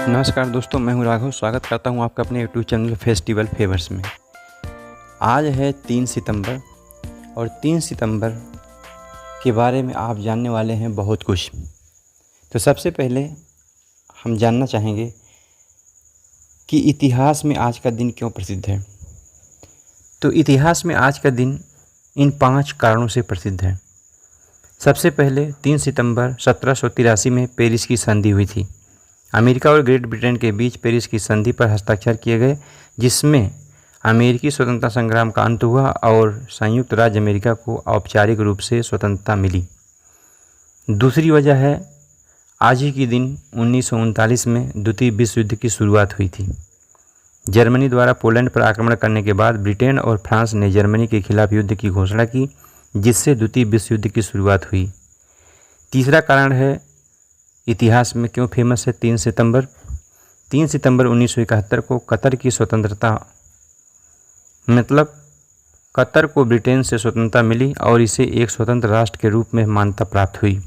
नमस्कार दोस्तों, मैं हूं राघव। स्वागत करता हूं आपका अपने यूट्यूब चैनल फेस्टिवल फेवर्स में। आज है 3 सितंबर और 3 सितंबर के बारे में आप जानने वाले हैं बहुत कुछ। तो सबसे पहले हम जानना चाहेंगे कि इतिहास में आज का दिन क्यों प्रसिद्ध है। तो इतिहास में आज का दिन इन 5 कारणों से प्रसिद्ध है। सबसे पहले 3 सितंबर 1783 में पेरिस की संधि हुई थी। अमेरिका और ग्रेट ब्रिटेन के बीच पेरिस की संधि पर हस्ताक्षर किए गए, जिसमें अमेरिकी स्वतंत्रता संग्राम का अंत हुआ और संयुक्त राज्य अमेरिका को औपचारिक रूप से स्वतंत्रता मिली। दूसरी वजह है, आज ही के दिन 1939 में द्वितीय विश्व युद्ध की शुरुआत हुई थी। जर्मनी द्वारा पोलैंड पर आक्रमण करने के बाद ब्रिटेन और फ्रांस ने जर्मनी के खिलाफ युद्ध की घोषणा की, जिससे द्वितीय विश्व युद्ध की शुरुआत हुई। तीसरा कारण है, इतिहास में क्यों फेमस है 3 सितंबर। 3 सितंबर 1971 को कतर की स्वतंत्रता, मतलब कतर को ब्रिटेन से स्वतंत्रता मिली और इसे एक स्वतंत्र राष्ट्र के रूप में मान्यता प्राप्त हुई।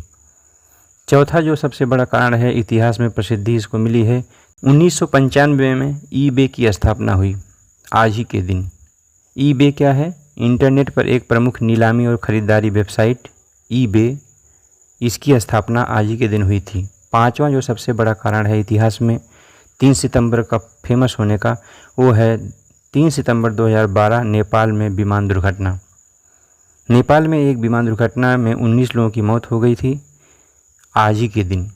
चौथा जो सबसे बड़ा कारण है, इतिहास में प्रसिद्धि इसको मिली है, 1995 में ईबे की स्थापना हुई आज ही के दिन। ईबे क्या है? इंटरनेट पर एक प्रमुख नीलामी और ख़रीदारी वेबसाइट ईबे, इसकी स्थापना आज ही के दिन हुई थी। पांचवा जो सबसे बड़ा कारण है इतिहास में 3 सितंबर का फेमस होने का, वो है 3 सितंबर 2012 नेपाल में विमान दुर्घटना। नेपाल में एक विमान दुर्घटना में 19 लोगों की मौत हो गई थी आज ही के दिन।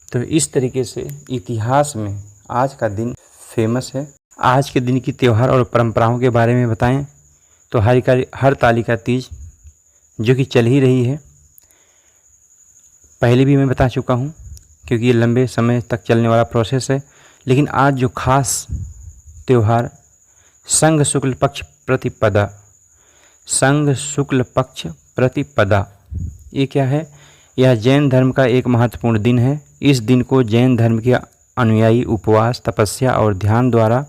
तो इस तरीके से इतिहास में आज का दिन फेमस है। आज के दिन की त्यौहार और परंपराओं के बारे में बताएं तो हरतालिका तीज जो कि चल ही रही है, पहले भी मैं बता चुका हूँ क्योंकि ये लंबे समय तक चलने वाला प्रोसेस है। लेकिन आज जो खास त्यौहार संघ शुक्ल पक्ष प्रतिपदा, ये क्या है? यह जैन धर्म का एक महत्वपूर्ण दिन है। इस दिन को जैन धर्म के अनुयायी उपवास, तपस्या और ध्यान द्वारा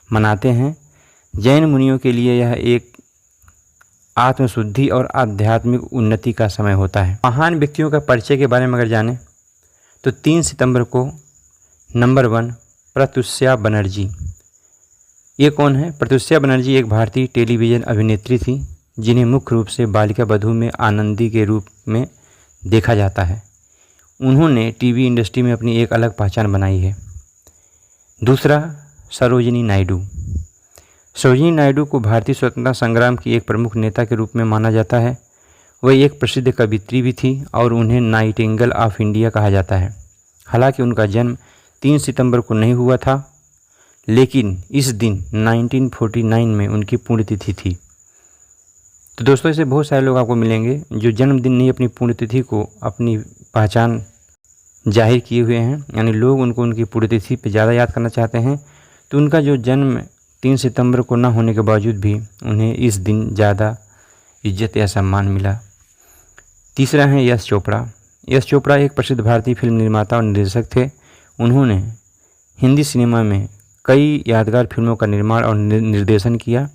मनाते हैं। जैन मुनियों के लिए यह एक आत्मशुद्धि और आध्यात्मिक उन्नति का समय होता है। महान व्यक्तियों का परिचय के बारे में अगर जानें तो 3 सितंबर को नंबर 1 प्रत्युषा बनर्जी। ये कौन है? प्रत्युषा बनर्जी एक भारतीय टेलीविज़न अभिनेत्री थी, जिन्हें मुख्य रूप से बालिका बधू में आनंदी के रूप में देखा जाता है। उन्होंने टीवी इंडस्ट्री में अपनी एक अलग पहचान बनाई है। दूसरा, सरोजिनी नायडू। सरोजिनी नायडू को भारतीय स्वतंत्रता संग्राम की एक प्रमुख नेता के रूप में माना जाता है। वह एक प्रसिद्ध कवियत्री भी थी और उन्हें नाइटिंगेल ऑफ इंडिया कहा जाता है। हालांकि उनका जन्म 3 सितंबर को नहीं हुआ था, लेकिन इस दिन 1949 में उनकी पुण्यतिथि थी। तो दोस्तों, ऐसे बहुत सारे लोग आपको मिलेंगे जो जन्मदिन नहीं, अपनी पुण्यतिथि को अपनी पहचान जाहिर किए हुए हैं, यानी लोग उनको उनकी पुण्यतिथि पर ज़्यादा याद करना चाहते हैं। तो उनका जो जन्म 3 सितंबर को ना होने के बावजूद भी उन्हें इस दिन ज़्यादा इज्जत या सम्मान मिला। तीसरा है यश चोपड़ा। यश चोपड़ा एक प्रसिद्ध भारतीय फिल्म निर्माता और निर्देशक थे। उन्होंने हिंदी सिनेमा में कई यादगार फिल्मों का निर्माण और निर्देशन किया।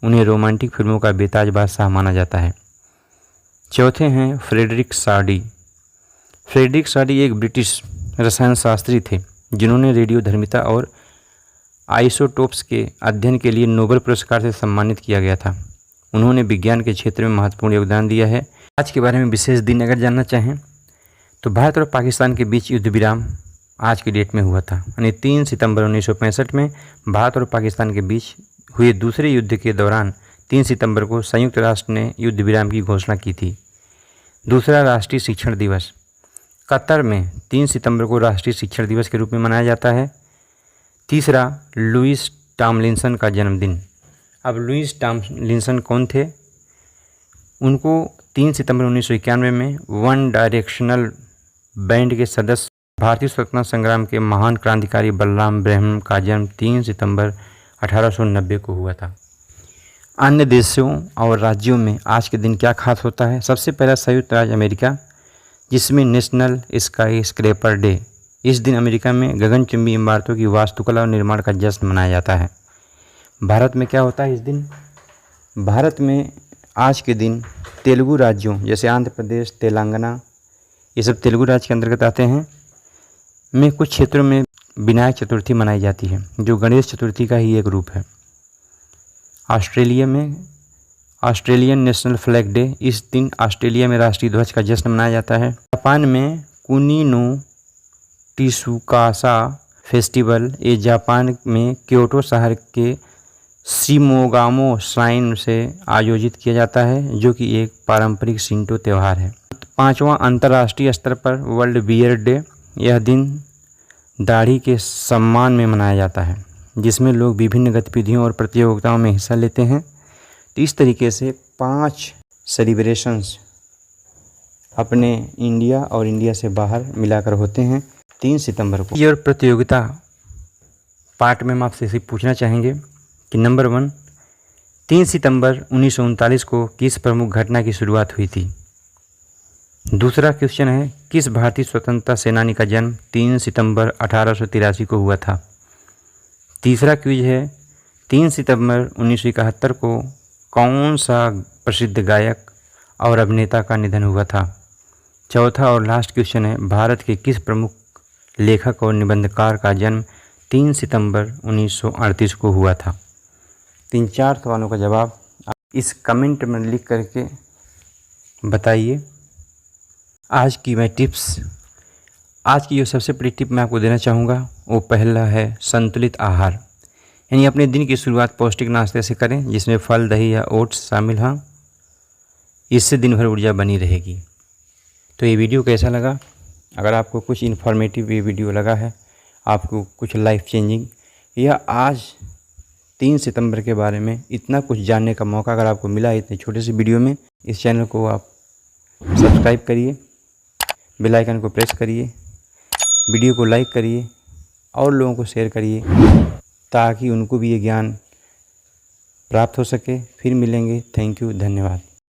उन्हें रोमांटिक फिल्मों का बेताज बादशाह माना जाता है। चौथे हैं फ्रेडरिक सार्डी। फ्रेडरिक सार्डी एक ब्रिटिश रसायन शास्त्री थे, जिन्होंने रेडियोधर्मिता और आइसोटोप्स के अध्ययन के लिए नोबेल पुरस्कार से सम्मानित किया गया था। उन्होंने विज्ञान के क्षेत्र में महत्वपूर्ण योगदान दिया है। आज के बारे में विशेष दिन अगर जानना चाहें तो भारत और पाकिस्तान के बीच युद्ध विराम आज की डेट में हुआ था, यानी 3 सितंबर 1965 में भारत और पाकिस्तान के बीच हुए दूसरे युद्ध के दौरान 3 सितंबर को संयुक्त राष्ट्र ने युद्ध विराम की घोषणा की थी। दूसरा, राष्ट्रीय शिक्षण दिवस। कतर में 3 सितंबर को राष्ट्रीय शिक्षण दिवस के रूप में मनाया जाता है। तीसरा, लुईस टॉमलिंसन का जन्मदिन। अब लुईस टॉमलिंसन कौन थे? उनको 3 सितंबर 1991 में वन डायरेक्शनल बैंड के सदस्य भारतीय स्वतंत्रता संग्राम के महान क्रांतिकारी बलराम ब्रह्म का जन्म 3 सितंबर 1890 को हुआ था। अन्य देशों और राज्यों में आज के दिन क्या खास होता है? सबसे पहला, संयुक्त राज्य अमेरिका, जिसमें नेशनल स्काई स्क्रैपर डे। इस दिन अमेरिका में गगनचुंबी इमारतों की वास्तुकला और निर्माण का जश्न मनाया जाता है। भारत में क्या होता है इस दिन? भारत में आज के दिन तेलुगु राज्यों जैसे आंध्र प्रदेश, तेलंगाना, ये सब तेलुगु राज्य के अंतर्गत आते हैं, में कुछ क्षेत्रों में विनायक चतुर्थी मनाई जाती है, जो गणेश चतुर्थी का ही एक रूप है। ऑस्ट्रेलिया में ऑस्ट्रेलियन नेशनल फ्लैग डे, इस दिन ऑस्ट्रेलिया में राष्ट्रीय ध्वज का जश्न मनाया जाता है। जापान में कुनी नो टिसुकासा फेस्टिवल, ये जापान में क्योटो शहर के शिमोगामो श्राइन से आयोजित किया जाता है, जो कि एक पारंपरिक शिंटो त्यौहार है। 5वां अंतर्राष्ट्रीय स्तर पर वर्ल्ड बियर्ड डे, यह दिन दाढ़ी के सम्मान में मनाया जाता है, जिसमें लोग विभिन्न गतिविधियों और प्रतियोगिताओं में हिस्सा लेते हैं। तो इस तरीके से 5 सेलिब्रेशंस अपने इंडिया और इंडिया से बाहर मिलाकर होते हैं 3 सितंबर को। और प्रतियोगिता पार्ट में हम आपसे सिर्फ पूछना चाहेंगे कि नंबर 1, 3 सितंबर 1939 को किस प्रमुख घटना की शुरुआत हुई थी। दूसरा क्वेश्चन है, किस भारतीय स्वतंत्रता सेनानी का जन्म 3 सितंबर 1883 को हुआ था। तीसरा क्विज है, 3 सितंबर 1971 को कौन सा प्रसिद्ध गायक और अभिनेता का निधन हुआ था। चौथा और लास्ट क्वेश्चन है, भारत के किस प्रमुख लेखक और निबंधकार का जन्म 3 सितंबर 1938 को हुआ था। 3-4 सवालों का जवाब आप इस कमेंट में लिख करके बताइए। आज की जो सबसे बड़ी टिप मैं आपको देना चाहूँगा वो पहला है संतुलित आहार, यानी अपने दिन की शुरुआत पौष्टिक नाश्ते से करें, जिसमें फल, दही या ओट्स शामिल हों। इससे दिन भर ऊर्जा बनी रहेगी। तो ये वीडियो कैसा लगा? अगर आपको कुछ इन्फॉर्मेटिव ये वीडियो लगा है, आपको कुछ लाइफ चेंजिंग या आज 3 सितंबर के बारे में इतना कुछ जानने का मौका अगर आपको मिला इतने छोटे से वीडियो में, इस चैनल को आप सब्सक्राइब करिए, बेल आइकन को प्रेस करिए, वीडियो को लाइक करिए और लोगों को शेयर करिए, ताकि उनको भी ये ज्ञान प्राप्त हो सके। फिर मिलेंगे। थैंक यू, धन्यवाद।